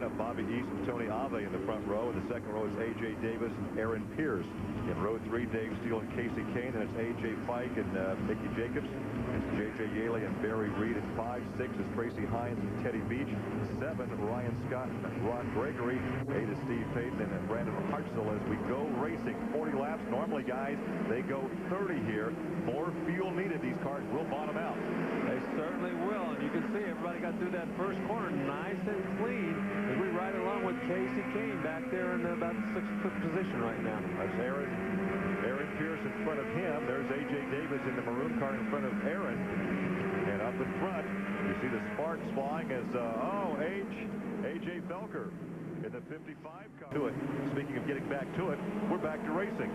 lineup. Bobby East and Tony Ave in the front row. In the second row is A.J. Davis and Aaron Pierce. In row 3, Dave Steele and Casey Kane. And it's A.J. Fike and Mickey Jacobs. It's J.J. Yaley and Barry Reed. And 5, 6 is Tracy Hines and Teddy Beach. 7, Ryan Scott and Ron Gregory. 8 is Steve Payton and Brandon Hartzell as we go racing. 40 laps. Normally, guys, they go 30 here. More fuel needed. These cars will bottom out. They certainly will. And you can see everybody got through that first corner nice and clean as we ride along with Casey Kane back there in about the 6th position right now. That's Aaron Pierce in front of him. There's A.J. Davis in the maroon car in front of Aaron. And up in front, you see the sparks flying as, A.J. Felker in the 55 car. To it. Speaking of getting back to it, we're back to racing.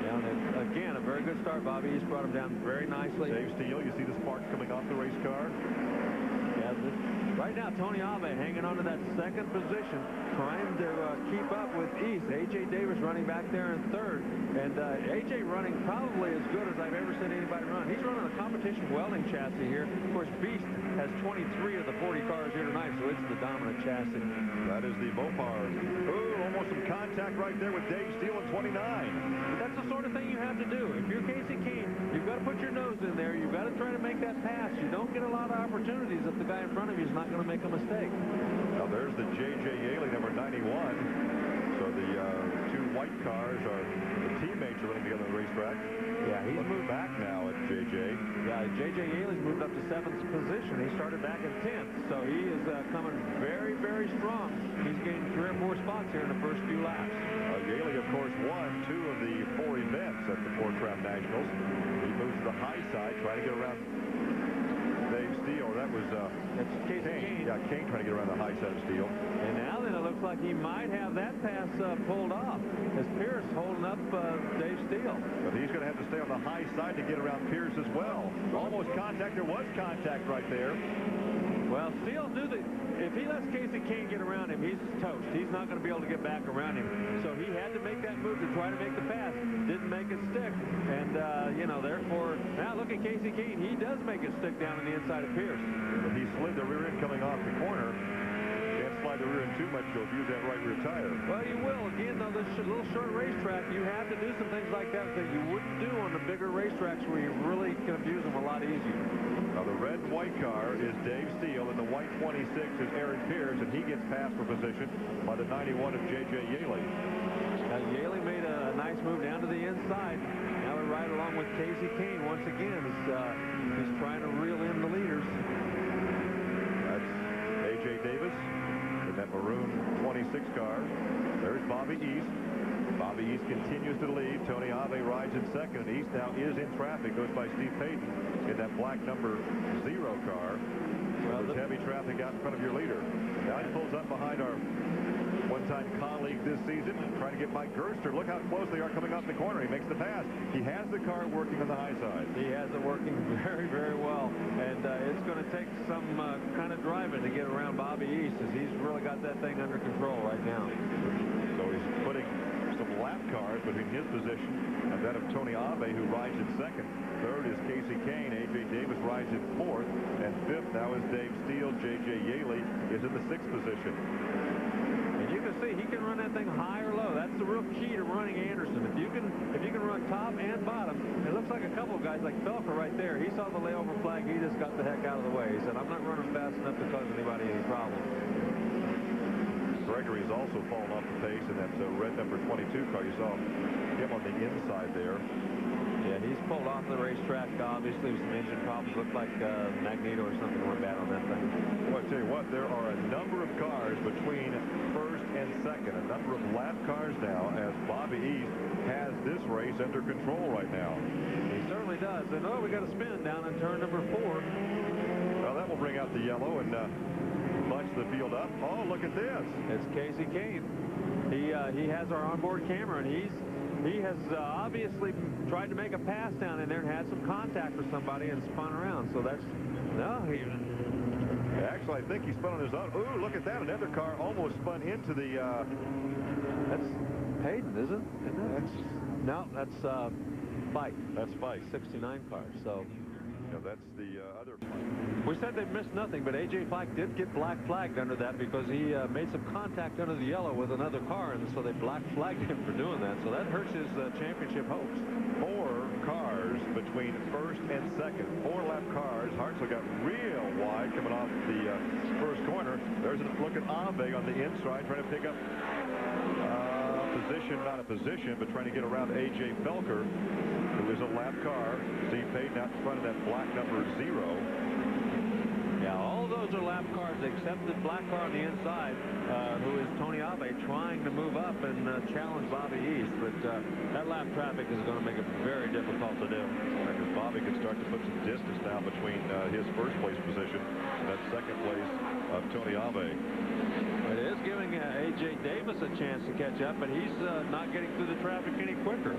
Yeah, and again, a very good start. Bobby East brought him down very nicely. Dave Steele, you see the sparks coming off the race car. Yeah, right now, Tony Ave hanging on to that 2nd position, trying to keep up with East. A.J. Davis running back there in 3rd. And A.J. running probably as good as I've ever seen anybody run. He's running a competition welding chassis here. Of course, Beast has 23 of the 40 cars here tonight, so it's the dominant chassis. That is the Mopar. Ooh, almost some contact right there with Dave Steele in 29. But that's the sort of thing you have to do. If you're Casey Kane, you've got to put your nose in there. You've got to try to make that pass. You don't get a lot of opportunities if the guy in front of you is not going to make a mistake. Now there's the J.J. Yaley, number 91. So the 2 white cars are the teammates are running together on the racetrack. Yeah, he's moved back now at J.J. Yeah, J.J. Yaley's moved up to 7th position. He started back in 10th, so he is coming very, very strong. He's gained 3 or 4 spots here in the first few laps. Yaley, of course, won 2 of the 4 events at the 4-Crown Nationals. He moves to the high side, trying to get around Dave Steele. That was Kane. Yeah, Kane trying to get around the high side of Steele. And now then it looks like he might have that pass pulled off as Pierce holding up Dave Steele. But he's going to have to stay on the high side to get around Pierce as well. Almost contact. There was contact right there. Well, Steele knew that if he lets Casey Kane get around him, he's toast. He's not going to be able to get back around him. So he had to make that move to try to make the pass. Didn't make it stick. And, therefore, now look at Casey Kane. He does make it stick down on the inside of Pierce. But he slid the rear end coming off the corner. Can't slide the rear end too much. You'll abuse that right rear tire. Well, you will. Again, though, this little short racetrack, you have to do some things like that you wouldn't do on the bigger racetracks where you really can abuse them a lot easier. Now, the red and white car is Dave Steele, and the white 26 is Aaron Pierce, and he gets passed for position by the 91 of J.J. Yaley. Now, Yaley made a nice move down to the inside. Now we ride along with Casey Kane once again. He's trying to reel in the leaders. That's A.J. Davis in that maroon 26 car. There's Bobby East. Bobby East continues to lead. Tony Ave rides in 2nd. East now is in traffic. Goes by Steve Payton in that black number 0 car. Well, there's heavy traffic out in front of your leader. Now he pulls up behind our one-time colleague this season, trying to get Mike Gerster. Look how close they are coming off the corner. He makes the pass. He has the car working on the high side. He has it working very, very well. And it's going to take some kind of driving to get around Bobby East, as he's really got that thing under control right now. So he's putting some lap cars between his position and that of Tony Ave, who rides in 2nd. 3rd is Casey Kane. A.J. Davis rides in 4th. And 5th now is Dave Steele. J.J. Yaley is in the 6th position. And you can see he can run that thing high or low. That's the real key to running Anderson. If you can run top and bottom, it looks like a couple of guys like Felker right there. He saw the layover flag. He just got the heck out of the way. He said, I'm not running fast enough to cause anybody any problems. Gregory's also fallen off the pace in that red number 22 car. You saw him on the inside there. Yeah, he's pulled off the racetrack. Obviously, with some engine problems. Looked like Magneto or something went bad on that thing. Well, I tell you what, there are a number of cars between 1st and 2nd. A number of lap cars now, as Bobby East has this race under control right now. He certainly does. And we got a spin down in turn number 4. Well, that will bring out the yellow and bunch the field up. Oh, look at this. It's Casey Kane. He has our onboard camera, and he has obviously tried to make a pass down in there and had some contact with somebody and spun around. So that's actually, I think he spun on his own. Ooh, look at that. Another car almost spun into the that's Payton, isn't it? That's Fike. That's Fike. 69 car. So That's the other fight. We said they missed nothing, but A.J. Fike did get black flagged under that because he made some contact under the yellow with another car, and so they black flagged him for doing that. So that hurts his championship hopes. 4 cars between first and second. 4-lap cars. Hartzell got real wide coming off the first corner. There's a look at Ave on the inside trying to pick up position, not a position, but trying to get around A.J. Felker, who is a lap car. Steve Payton out in front of that black number 0. Yeah, all those are lap cars except the black car on the inside, who is Tony Ave, trying to move up and challenge Bobby East. But that lap traffic is going to make it very difficult to do. Because Bobby can start to put some distance now between his first place position and that second place of Tony Ave. It is giving A.J. Davis a chance to catch up, but he's not getting through the traffic any quicker.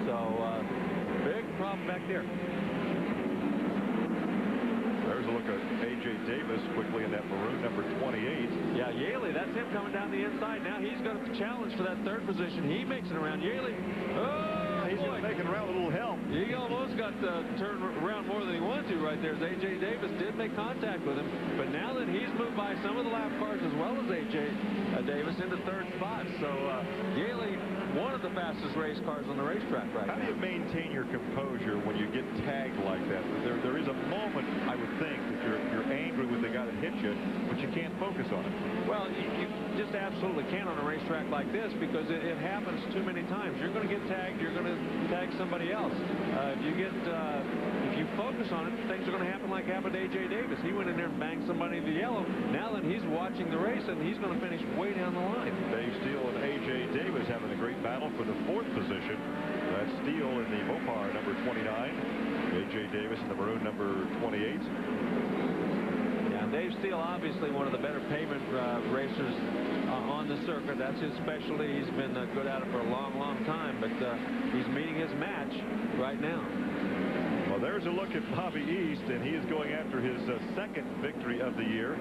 So, big problem back there. There's a look at A.J. Davis quickly in that maroon number 28. Yeah, Yaley, that's him coming down the inside. Now he's going to challenge for that third position. He makes it around. Yaley, oh, he's just making around with a little help. He almost got turned around more than he wanted to right there. As A.J. Davis did make contact with him. But now that he's moved by some of the lap cars as well as A.J. Davis into third spot. So Yaley, one of the fastest race cars on the racetrack right now. How do you maintain your composure when you get tagged like that? There is a moment, I would think, that you're angry with the guy that hit you, but you can't focus on it. Well, you just absolutely can't on a racetrack like this because it happens too many times. You're going to get tagged. You're going to tag somebody else. If you focus on it, things are going to happen like happened to A.J. Davis. He went in there and banged somebody in the yellow. Now that he's watching the race, and he's going to finish way down the line. Dave Steele and A.J. Davis having a great battle for the 4th position. That's Steele in the Mopar number 29. A.J. Davis in the maroon number 28. Yeah, Dave Steele, obviously one of the better pavement racers on the circuit. That's his specialty. He's been good at it for a long, long time, but he's meeting his match right now. Well, there's a look at Bobby East, and he is going after his second victory of the year,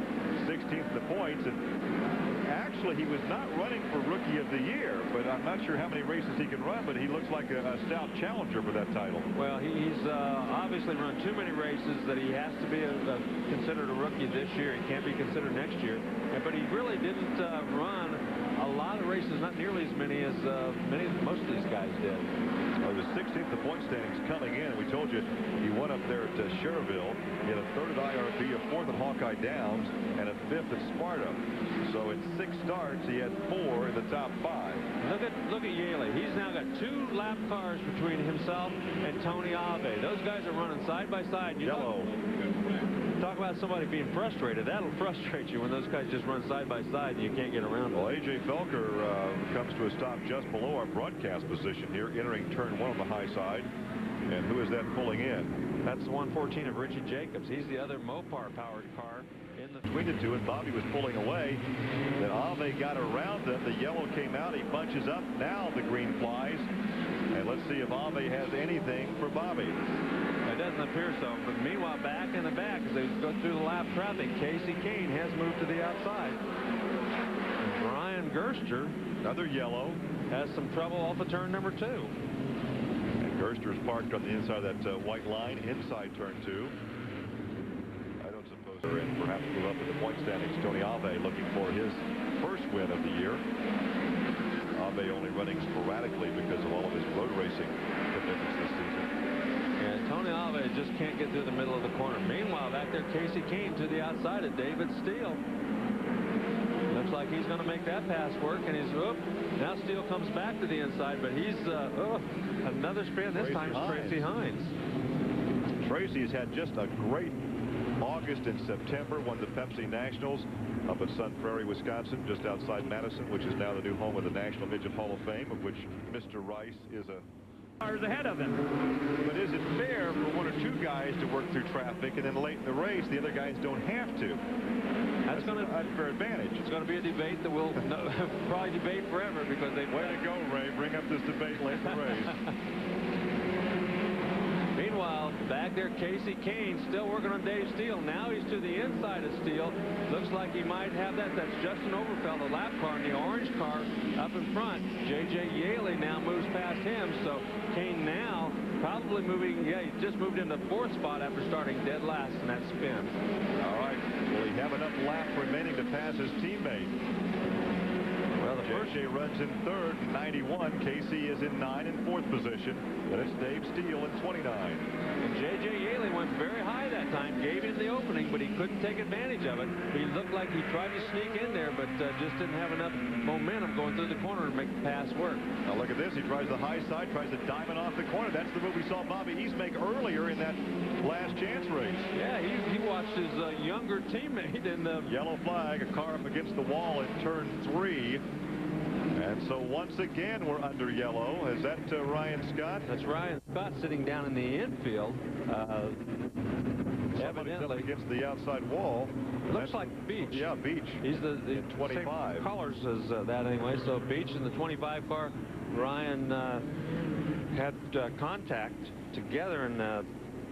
16th in the points. And actually, he was not running for Rookie of the Year, but I'm not sure how many races he can run, but he looks like a stout challenger for that title. Well, he's obviously run too many races that he has to be considered a rookie this year. He can't be considered next year. But he really didn't run a lot of races, not nearly as many as most of these guys did. Well, the 16th the point standings coming in. We told you he won up there at Cherville. He had a 3rd at IRB, a 4th at Hawkeye Downs, and a 5th at Sparta. So in 6 starts, he had 4 in the top 5. Look at Yaley. He's now got 2 lap cars between himself and Tony Ave. Those guys are running side by side. Yellow. Talk about somebody being frustrated. That'll frustrate you when those guys just run side by side and you can't get around them. Well, A.J. Felker comes to a stop just below our broadcast position here, entering turn 1 on the high side. And who is that pulling in? That's the 114 of Richie Jacobs. He's the other Mopar-powered car in the between the two, and Bobby was pulling away. Then Ave got around them. The yellow came out. He bunches up. Now the green flies. And let's see if Ave has anything for Bobby. It doesn't appear so. But meanwhile, back in the back, as they go through the lap traffic, Casey Kane has moved to the outside. And Brian Gerster, another yellow, has some trouble off of turn number 2. And Gerster's parked on the inside of that white line inside turn 2. I don't suppose they're in. Perhaps move up in the point standings. Tony Ave looking for his first win of the year. Ave only running sporadically because of all of his road racing commitments this season. And Tony Ave just can't get through the middle of the corner. Meanwhile, back there, Casey Kane to the outside of David Steele. Looks like he's going to make that pass work, and he's, now Steele comes back to the inside, but he's, another spin this time is Tracy Hines. Tracy has had just a great August and September, won the Pepsi Nationals up at Sun Prairie, Wisconsin, just outside Madison, which is now the new home of the National Midget Hall of Fame, of which Mr. Rice is a cars ahead of him. But is it fair for 1 or 2 guys to work through traffic and then late in the race the other guys don't have to? That's going to be an unfair advantage. It's going to be a debate that we'll probably debate forever because they. Way to go, Ray! Bring up this debate late in the race. Meanwhile, back there, Casey Kane still working on Dave Steele. Now he's to the inside of Steele. Looks like he might have that. That's Justin Overfeld, the lap car, and the orange car up in front. J.J. Yaley now moves past him, so Kane now probably moving, yeah, he just moved into 4th spot after starting dead last in that spin. All right. Will he have enough laps remaining to pass his teammate? Well, the JJ runs in 3rd, 91. Casey is in 9 and 4th position. Then it's Dave Steele in 29. And J.J. Yaley went very high that time, gave him the opening, but he couldn't take advantage of it. He looked like he tried to sneak in there, but just didn't have enough momentum going through the corner to make the pass work. Now look at this. He tries the high side, tries to diamond off the corner. That's the move we saw Bobby East make earlier in that last chance race. Yeah, he watched his younger teammate in the yellow flag, a car up against the wall in turn 3. And so once again we're under yellow. Is that Ryan Scott? That's Ryan Scott sitting down in the infield. Somebody's up against the outside wall. Looks like Beach. Yeah, Beach. He's the 25. Same colors as that anyway. So Beach in the 25 car. Ryan had contact together, and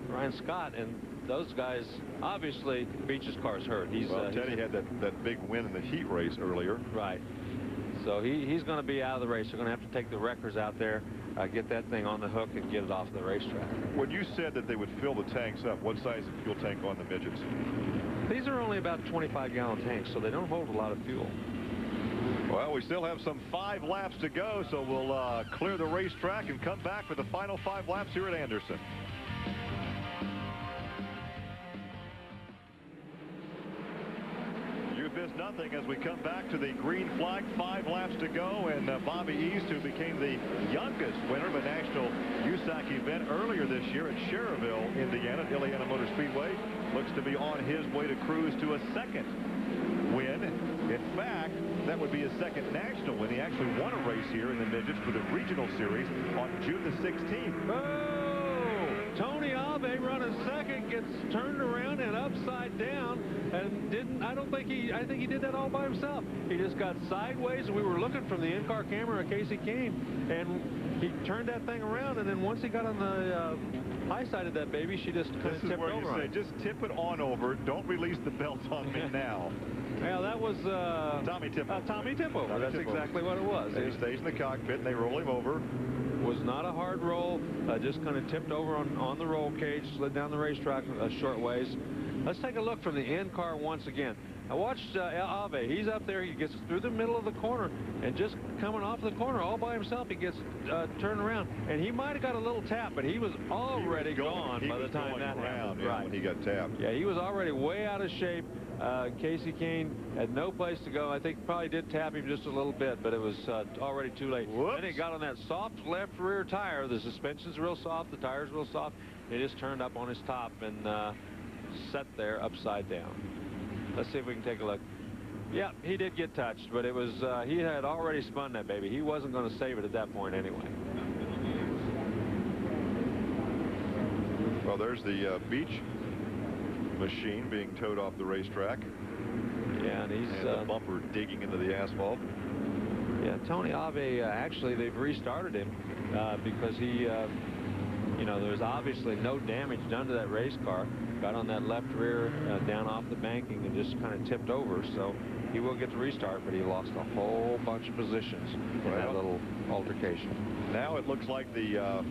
Ryan Scott and those guys, obviously Beach's car's hurt. Well, Teddy had that big win in the heat race earlier. Right. So he's going to be out of the race. They're going to have to take the wreckers out there, get that thing on the hook, and get it off the racetrack. When you said that they would fill the tanks up, what size of fuel tank on the Midgets? These are only about 25-gallon tanks, so they don't hold a lot of fuel. Well, we still have some 5 laps to go, so we'll clear the racetrack and come back for the final 5 laps here at Anderson. You've missed nothing as we come back to the green flag. 5 laps to go, and Bobby East, who became the youngest winner of a national USAC event earlier this year at Cherryville, Indiana, at Indiana Motor Speedway, looks to be on his way to cruise to a 2nd win. In fact, that would be his 2nd national win. He actually won a race here in the Midgets for the regional series on June the 16th. Oh! Tony Ave running 2nd, gets turned around and upside down, and I think he did that all by himself. He just got sideways. We were looking from the in-car camera at Casey Kane, and he turned that thing around, and then once he got on the high side of that baby, she just kind of tipped over. This is where you say, just tip it on over. Don't release the belt on me now. Yeah, that was Tommy Tipover. Tommy Tipover. That's exactly what it was. And he stays in the cockpit, and they roll him over. Was not a hard roll. Just kind of tipped over on the roll cage, slid down the racetrack a short ways. Let's take a look from the end car once again. I watched Ave. He's up there. He gets through the middle of the corner, and just coming off the corner all by himself, he gets turned around. And he might have got a little tap, but he was already gone by the time that happened. Right. When he got tapped. Yeah, he was already way out of shape. Casey Kane had no place to go. I think probably did tap him just a little bit, but it was already too late. Whoops. Then he got on that soft left rear tire. The suspension's real soft. The tire's real soft. He just turned up on his top and sat there upside down. Let's see if we can take a look. Yeah, he did get touched, but it was he had already spun that baby. He wasn't going to save it at that point anyway. Well, there's the Beach machine being towed off the racetrack. Yeah, and he's the bumper digging into the asphalt. Yeah, Tony Ave, actually they've restarted him because he you know, there's obviously no damage done to that race car. Got on that left rear down off the banking and just kind of tipped over, so he will get the restart, but he lost a whole bunch of positions in that little altercation. Now it looks like the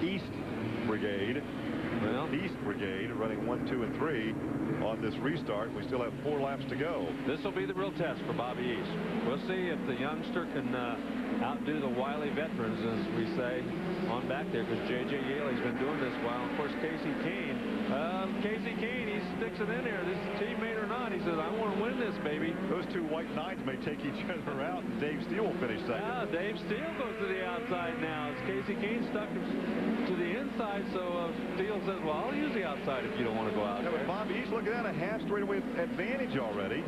East Brigade, East Brigade running 1, 2, and 3 on this restart. We still have 4 laps to go. This will be the real test for Bobby East. We'll see if the youngster can outdo the wily veterans, as we say, on back there, because J.J. Yaley's been doing this while. Of course, Casey Kane, he sticks it in there. This is teammate or not, he says, I want to win this, baby. Those 2 white knights may take each other out, and Dave Steele will finish 2nd. Yeah, Dave Steele goes to the outside now. It's Casey Kane stuck to the inside, so Steele says, well, I'll use the outside if you don't want to go out there. But Bobby, he's looking at a half straightaway advantage already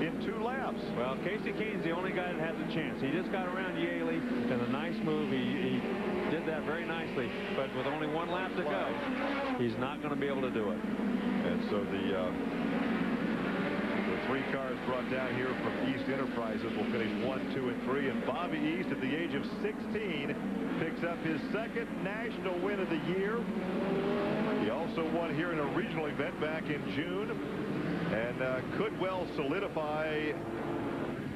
in 2 laps. Well, Casey Kane's the only guy that has a chance. He just got around Yaley in a nice move. He did that very nicely, but with only 1 lap to go, he's not going to be able to do it. And so the 3 cars brought down here from East Enterprises will finish 1, 2, and 3. And Bobby East, at the age of 16, picks up his 2nd national win of the year. He also won here in a regional event back in June, and could well solidify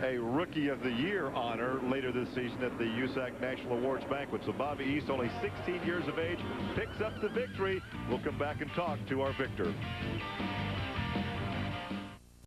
a Rookie of the Year honor later this season at the USAC National Awards Banquet. So Bobby East, only 16 years of age, picks up the victory. We'll come back and talk to our victor.